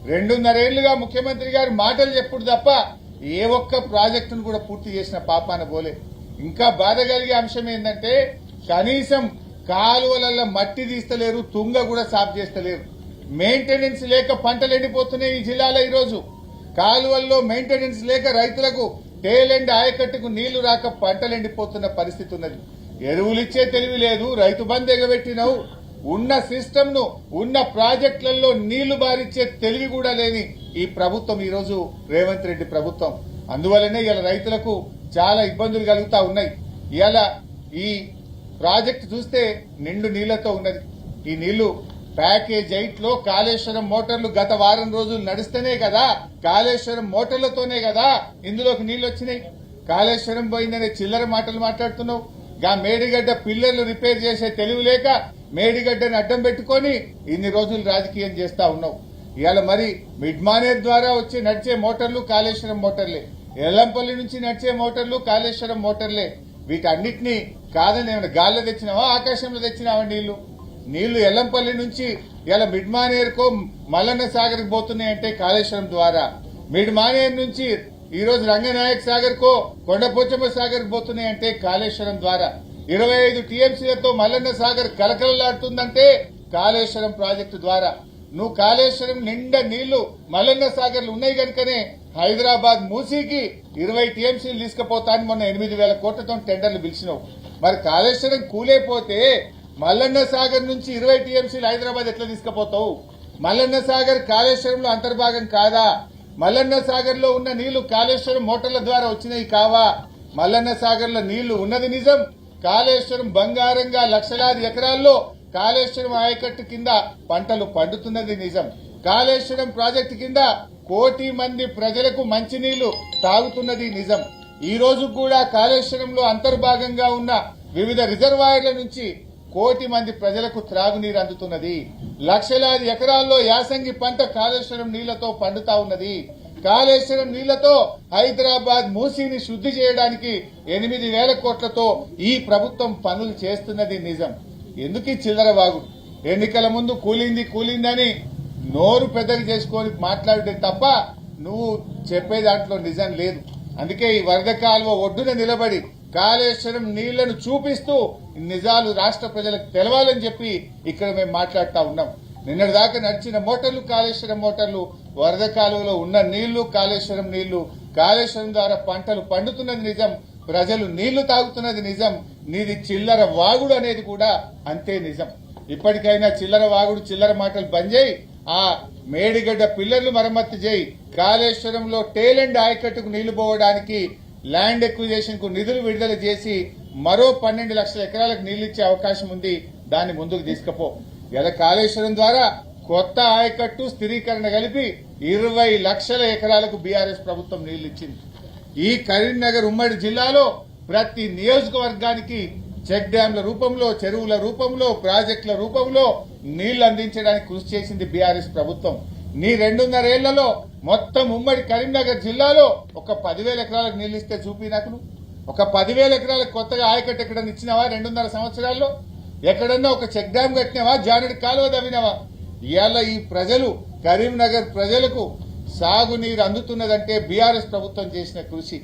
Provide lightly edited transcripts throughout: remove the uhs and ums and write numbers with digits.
2.5 ఏళ్లుగా ముఖ్యమంత్రి గారు మాటలు చెప్పుడు తప్ప ఏ ఒక్క ప్రాజెక్టును కూడా పూర్తి చేసిన పాపాన పోలే. ఇంకా బాధ కలిగే అంశం ఏంటంటే కనీసం కాలువలలో మట్టి తీస్తలేరు, తుంగ కూడా సాఫ్ చేస్తలేరు. మెయింటెనెన్స్ లేక పంటలు ఎండిపోతున్నాయి ఈ జిల్లాలో. ఈరోజు కాలువల్లో మెయింటెనెన్స్ లేక రైతులకు టేలెండ్ ఆయకట్టుకు నీళ్లు రాక పంటలు ఎండిపోతున్న పరిస్థితి ఉన్నది. ఎరువులిచ్చే తెలివి లేదు, రైతు బంధు ఎగబెట్టినవు, ఉన్న సిస్టమ్ ను ఉన్న ప్రాజెక్టులలో నీళ్లు బారిచ్చే తెలివి కూడా లేని ఈ ప్రభుత్వం ఈరోజు రేవంత్ రెడ్డి ప్రభుత్వం. అందువల్లనే ఇలా రైతులకు చాలా ఇబ్బందులు కలుగుతా ఉన్నాయి. ఇలా ఈ ప్రాజెక్టు చూస్తే నిండు నీళ్లతో ఉన్నది. ఈ నీళ్లు ప్యాకేజ్ 8 లో కాళేశ్వరం మోటార్లు గత వారం రోజులు నడిస్తేనే కదా, కాళేశ్వరం మోటార్లతోనే కదా ఇందులోకి నీళ్లు వచ్చినాయి. కాళేశ్వరం పోయిందనే చిల్లర మాటలు మాట్లాడుతున్నావు. గా మేడిగడ్డ పిల్లర్లు రిపేర్ చేసే తెలివి లేక మేడిగడ్డను అడ్డం పెట్టుకుని ఇన్ని రోజులు రాజకీయం చేస్తా ఉన్నావు. ఇవాళ మరి మిడ్మానేర్ ద్వారా వచ్చి నడిచే మోటార్లు కాళేశ్వరం మోటార్లే, ఎల్లంపల్లి నుంచి నడిచే మోటార్లు కాళేశ్వరం మోటార్లే. వీటన్నిటినీ కాదని ఏమైనా గాల్లో తెచ్చినావా, ఆకాశంలో తెచ్చినావా? నీళ్లు ఎల్లంపల్లి నుంచి ఇలా మిడ్మానేర్కో మల్లన్న సాగర్కి పోతున్నాయంటే కాళేశ్వరం ద్వారా, మిడ్మానేర్ నుంచి ఈ రోజు రంగనాయక్ సాగర్ కో కొండపోచమ్మ సాగర్ పోతున్నాయంటే కాళేశ్వరం ద్వారా, 25 టీఎంసీలతో మల్లన్న సాగర్ కలకలలాడుతుందంటే కాళేశ్వరం ప్రాజెక్టు ద్వారా. నువ్వు కాళేశ్వరం నిండా నీళ్లు మల్లన్న సాగర్లు ఉన్నాయి కనుకనే హైదరాబాద్ మూసీకి 20 టీఎంసీలు తీసుకుపోతాను మొన్న 8,000 కోట్లతో టెండర్లు పిలిచినావు. మరి కాళేశ్వరం కూలేపోతే మల్లన్న సాగర్ నుంచి 20 టీఎంసీలు హైదరాబాద్ ఎట్లా తీసుకుపోతావు? మల్లన్న సాగర్ కాళేశ్వరంలో అంతర్భాగం కాదా? మల్లన్న సాగర్ లో ఉన్న నీళ్లు కాళేశ్వరం మోటార్ల ద్వారా వచ్చినాయి కావా? మల్లన్న సాగర్ లో నీళ్లు ఉన్నది నిజం. కాళేశ్వరం బంగారంగా లక్షలాది ఎకరాల్లో కాళేశ్వరం ఆయకట్టు కింద పంటలు పండుతున్నది నిజం. కాళేశ్వరం ప్రాజెక్టు కింద 1 కోటి మంది ప్రజలకు మంచినీళ్లు తాగుతున్నది నిజం. ఈ రోజు కూడా కాళేశ్వరంలో అంతర్భాగంగా ఉన్న వివిధ రిజర్వాయర్ల నుంచి 1 కోటి మంది ప్రజలకు త్రాగునీరు అందుతున్నది. లక్షలాది ఎకరాల్లో యాసంగి పంట కాళేశ్వరం నీళ్లతో పండుతా ఉన్నది. కాళేశ్వరం నీళ్లతో హైదరాబాద్ మూసీని శుద్ధి చేయడానికి 8,000 కోట్లతో ఈ ప్రభుత్వం పనులు చేస్తున్నది నిజం. ఎందుకు ఈ చిల్లర వాగుడు? ఎన్నికల ముందు కూలిందని నోరు పెద్దగా చేసుకొని మాట్లాడటం తప్ప నువ్వు చెప్పే దాంట్లో నిజం లేదు. అందుకే ఈ వరద కాలువ ఒడ్డున నిలబడి కాళేశ్వరం నీళ్లను చూపిస్తూ నిజాలు రాష్ట్ర ప్రజలకు తెలవాలని చెప్పి ఇక్కడ మేము మాట్లాడుతా ఉన్నాం. నిన్నటిదాకా నడిచిన మోటార్లు కాళేశ్వరం మోటార్లు, వరద కాలువలో ఉన్న నీళ్లు కాళేశ్వరం నీళ్లు, కాళేశ్వరం ద్వారా పంటలు పండుతున్నది నిజం, ప్రజలు నీళ్లు తాగుతున్నది నిజం. నీది చిల్లర వాగుడు అనేది కూడా అంతే నిజం. ఇప్పటికైనా చిల్లర వాగుడు చిల్లర మాటలు బంద్ చేయి. ఆ మేడిగడ్డ పిల్లర్లు మరమ్మతు చేయి. కాళేశ్వరంలో టేలెండ్ ఆయకట్టుకు నీళ్లు పోవడానికి ల్యాండ్ ఎక్విజేషన్ కు నిధులు విడుదల చేసి మరో 12 లక్షల ఎకరాలకు నీళ్లు ఇచ్చే అవకాశం ఉంది. దాన్ని ముందుకు తీసుకుపో. ఇలా కాళేశ్వరం ద్వారా కొత్త ఆయకట్టు స్థిరీకరణ కలిపి 20 లక్షల ఎకరాలకు బీఆర్ఎస్ ప్రభుత్వం నీళ్లు ఇచ్చింది. ఈ కరీంనగర్ ఉమ్మడి జిల్లాలో ప్రతి నియోజకవర్గానికి చెక్ డ్యాంల రూపంలో, చెరువుల రూపంలో, ప్రాజెక్టుల రూపంలో నీళ్లు అందించడానికి కృషి చేసింది బీఆర్ఎస్ ప్రభుత్వం. నీ 2.5 ఏళ్లలో మొత్తం ఉమ్మడి కరీంనగర్ జిల్లాలో ఒక 10,000 ఎకరాలకు నీళ్లు ఇస్తే చూపి నాకు. ఒక 10,000 ఎకరాలకు కొత్తగా ఆయకట్టు ఎక్కడన్నా ఇచ్చినావా? 2.5 సంవత్సరాల్లో ఎక్కడన్నా ఒక చెక్ డ్యాం కట్టినావా? జానడి కాలువ దవ్వినావా? ఇవాళ ఈ ప్రజలు, కరీంనగర్ ప్రజలకు సాగునీరు అందుతున్నదంటే బీఆర్ఎస్ ప్రభుత్వం చేసిన కృషి.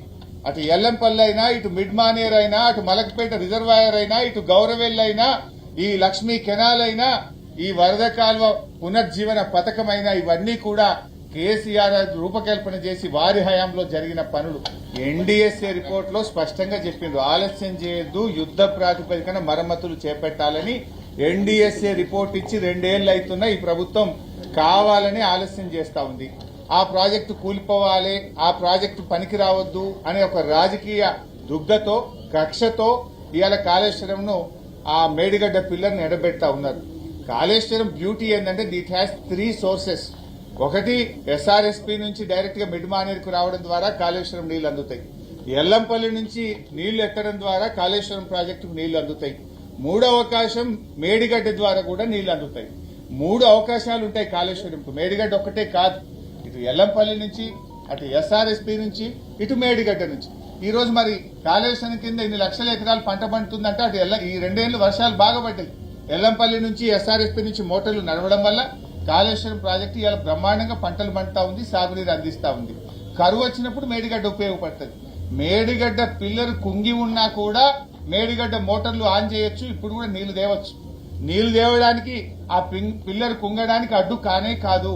అటు ఎల్లంపల్లి అయినా, ఇటు మిడ్మానేర్ అయినా, అటు మలక్పేట రిజర్వాయర్ అయినా, ఇటు గౌరవెల్లి అయినా, ఈ లక్ష్మీ కెనాల్ అయినా, ఈ వరద కాలువ పునర్జీవన పథకమైనా ఇవన్నీ కూడా కేసీఆర్ రూపకల్పన చేసి వారి హయాంలో జరిగిన పనులు. ఎన్డీఎస్ఏ రిపోర్ట్ లో స్పష్టంగా చెప్పిండ్రు, ఆలస్యం చేయొద్దు, యుద్ధ ప్రాతిపదికన మరమ్మతులు చేపట్టాలని. ఎన్డీఎస్ఏ రిపోర్ట్ ఇచ్చి 2 ఏళ్లు అవుతున్నా ఈ ప్రభుత్వం కావాలని ఆలస్యం చేస్తా ఉంది. ఆ ప్రాజెక్టు కూలిపోవాలి, ఆ ప్రాజెక్టు పనికి రావద్దు అనే ఒక రాజకీయ దుగ్ధతో, కక్షతో ఇవాళ కాళేశ్వరంను ఆ మేడిగడ్డ పిల్లర్ని ఎడబెడతా ఉన్నారు. కాళేశ్వరం బ్యూటీ ఏంటంటే ఇట్ హ్యాస్ 3 సోర్సెస్. ఒకటి, ఎస్ఆర్ఎస్పీ నుంచి డైరెక్ట్ గా మిడ్మానేర్కు రావడం ద్వారా కాళేశ్వరం నీళ్లు అందుతాయి. ఎల్లంపల్లి నుంచి నీళ్లు ఎక్కడం ద్వారా కాళేశ్వరం ప్రాజెక్టుకు నీళ్లు అందుతాయి. 3వ అవకాశం మేడిగడ్డ ద్వారా కూడా నీళ్లు అందుతాయి. 3 అవకాశాలు ఉంటాయి కాళేశ్వరంకు. మేడిగడ్డ ఒక్కటే కాదు, ఇటు ఎల్లంపల్లి నుంచి, అటు ఎస్ఆర్ఎస్పీ నుంచి, ఇటు మేడిగడ్డ నుంచి. ఈ రోజు మరి కాళేశ్వరం కింద ఇన్ని లక్షల ఎకరాలు పంట పండుతుందంటే అటు ఈ 2 ఏళ్లు వర్షాలు బాగా పడ్డాయి. ఎల్లంపల్లి నుంచి, ఎస్ఆర్ఎస్పీ నుంచి మోటార్లు నడవడం వల్ల కాళేశ్వరం ప్రాజెక్టు ఇవాళ బ్రహ్మాండంగా పంటలు పండుతా ఉంది, సాగునీరు అందిస్తా ఉంది. కరువు వచ్చినప్పుడు మేడిగడ్డ ఉపయోగపడుతుంది. మేడిగడ్డ పిల్లలు కుంగి ఉన్నా కూడా మేడిగడ్డ మోటార్లు ఆన్ చేయొచ్చు, ఇప్పుడు కూడా నీళ్లు తేవచ్చు. నీళ్లు తేవడానికి ఆ పిల్లలు కుంగడానికి అడ్డు కానే కాదు.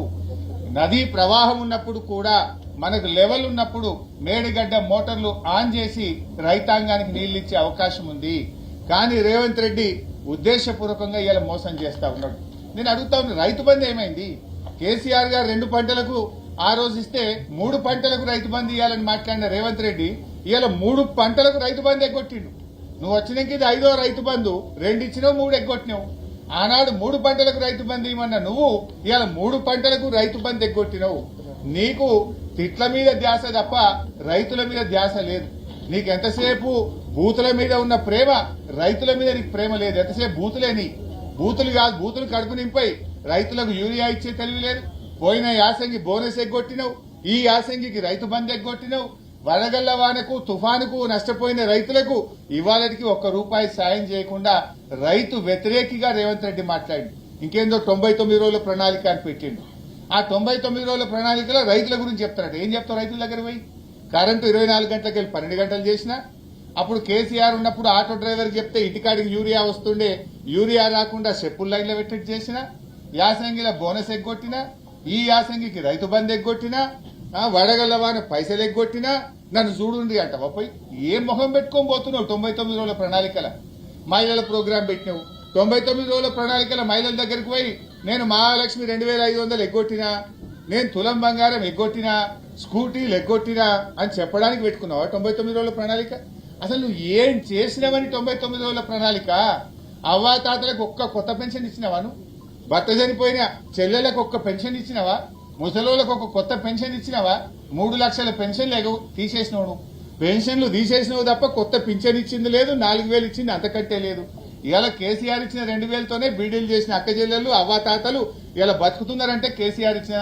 నదీ ప్రవాహం ఉన్నప్పుడు కూడా మనకు లెవెల్ ఉన్నప్పుడు మేడిగడ్డ మోటార్లు ఆన్ చేసి రైతాంగానికి నీళ్లు ఇచ్చే అవకాశం ఉంది. కానీ రేవంత్ రెడ్డి ఉద్దేశపూర్వకంగా ఇలా మోసం చేస్తా ఉన్నాడు. నేను అడుగుతా ఉన్నా, రైతు బంధు ఏమైంది? కేసీఆర్ గారు 2 పంటలకు ఆ రోజు ఇస్తే 3 పంటలకు రైతు బంధు ఇవ్వాలని మాట్లాడిన రేవంత్ రెడ్డి ఇవాళ 3 పంటలకు రైతు బంధు ఎగ్గొట్టిండు. నువ్వు వచ్చినాక ఇది 5వ రైతు బంధు, 2 ఇచ్చినావు, 3 ఎగ్గొట్టినావు. ఆనాడు 3 పంటలకు రైతు బంధు ఇవ్వమన్నా నువ్వు ఇవాళ 3 పంటలకు రైతు బంధు ఎగ్గొట్టినావు. నీకు తిట్ల మీద ధ్యాస తప్ప రైతుల మీద ధ్యాస లేదు. నీకు ఎంతసేపు బూతుల మీద ఉన్న ప్రేమ, రైతుల మీద నీకు ప్రేమ లేదు. ఎంతసేపు బూతులేని బూతులు కాదు, బూతులు కడుపు నింపై రైతులకు యూరియా ఇచ్చే తెలివి లేదు. పోయిన యాసంగి బోనస్ ఎగ్గొట్టినావు, ఈ యాసంగికి రైతు బంధు ఎగ్గొట్టినావు. వడగళ్ల వానకు తుఫానుకు నష్టపోయిన రైతులకు ఇవాళకి ₹1 సాయం చేయకుండా రైతు వ్యతిరేకిగా రేవంత్ రెడ్డి మాట్లాడి ఇంకేందో 99 రోజుల ప్రణాళిక అని పెట్టిండు. ఆ 99 రోజుల ప్రణాళికలో రైతుల గురించి చెప్తారట. ఏం చెప్తావు రైతుల దగ్గర పోయి? కరెంటు 24 గంటలకు వెళ్ళి 12 గంటలు చేసినా, అప్పుడు కేసీఆర్ ఉన్నప్పుడు ఆటో డ్రైవర్ చెప్తే ఇంటికాడికి యూరియా వస్తుండే, యూరియా రాకుండా చెప్పుల లైన్లో పెట్టిట్టు చేసిన, యాసంగిలో బోనస్ ఎగ్గొట్టినా, ఈ యాసంగికి రైతు బంధు ఎగ్గొట్టినా, వడగళ్ల వాన పైసలు ఎగ్గొట్టినా నన్ను చూడుండి అంటావా? పోయి ఏం మొహం పెట్టుకొని పోతున్నావు? 99 రోజుల ప్రణాళికల మహిళల ప్రోగ్రాం పెట్టినావు. 99 రోజుల ప్రణాళికల మహిళల దగ్గరికి పోయి నేను మహాలక్ష్మి 2500 ఎగ్గొట్టినా, నేను తులం బంగారం ఎగ్గొట్టినా, స్కూటీలు ఎగ్గొట్టినా అని చెప్పడానికి పెట్టుకున్నావా 99 రోజుల ప్రణాళిక? అసలు నువ్వు ఏం చేసినావని 99 రోజుల ప్రణాళిక? అవ్వాతాతలకు ఒక్క కొత్త పెన్షన్ ఇచ్చినావా? నువ్వు భర్త చనిపోయిన చెల్లెలకు ఒక్క పెన్షన్ ఇచ్చినావా? ముసలోళ్ళకు ఒక కొత్త పెన్షన్ ఇచ్చినావా? 3 లక్షల పెన్షన్లు తీసేసినావు. నువ్వు పెన్షన్లు తీసేసినావు తప్ప కొత్త పింఛన్ ఇచ్చింది లేదు, 4000 ఇచ్చింది అంతకంటే లేదు. ఇవాళ కేసీఆర్ ఇచ్చిన 2000తోనే బీడీలు చేసిన అక్క చెల్లెలు అవ్వాతాతలు ఇలా బతుకుతున్నారంటే కేసీఆర్ ఇచ్చిన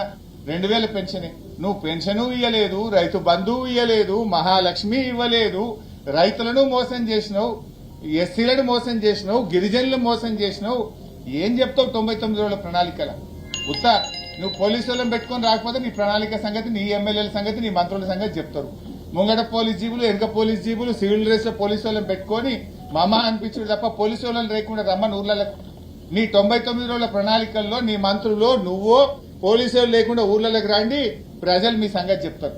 2000 పెన్షనే. నువ్వు పెన్షను ఇవ్వలేదు, రైతు బంధువు ఇవ్వలేదు, మహాలక్ష్మి ఇవ్వలేదు, రైతులను మోసం చేసినావు, ఎస్సీలను మోసం చేసినావు, గిరిజనులను మోసం చేసినావు. ఏం చెప్తావు 99 రోజుల ప్రణాళికల? ఉత్తా నువ్వు పోలీసు వాళ్ళని పెట్టుకొని రాకపోతే నీ ప్రణాళిక సంగతి, నీ ఎమ్మెల్యేల సంగతి, నీ మంత్రుల సంగతి చెప్తారు. ముంగట పోలీస్ జీబులు, వెనుక పోలీస్ జీబులు, సివిల్ డ్రెస్ లో పోలీసు వాళ్ళని పెట్టుకొని మమ్మ అనిపించుడు తప్ప పోలీసు వాళ్ళని లేకుండా రమ్మని ఊర్లకు. నీ 99 రోజుల ప్రణాళికల్లో నీ మంత్రులు నువ్వు పోలీసు వాళ్ళు లేకుండా ఊర్లలోకి రండి, ప్రజలు మీ సంగతి చెప్తారు.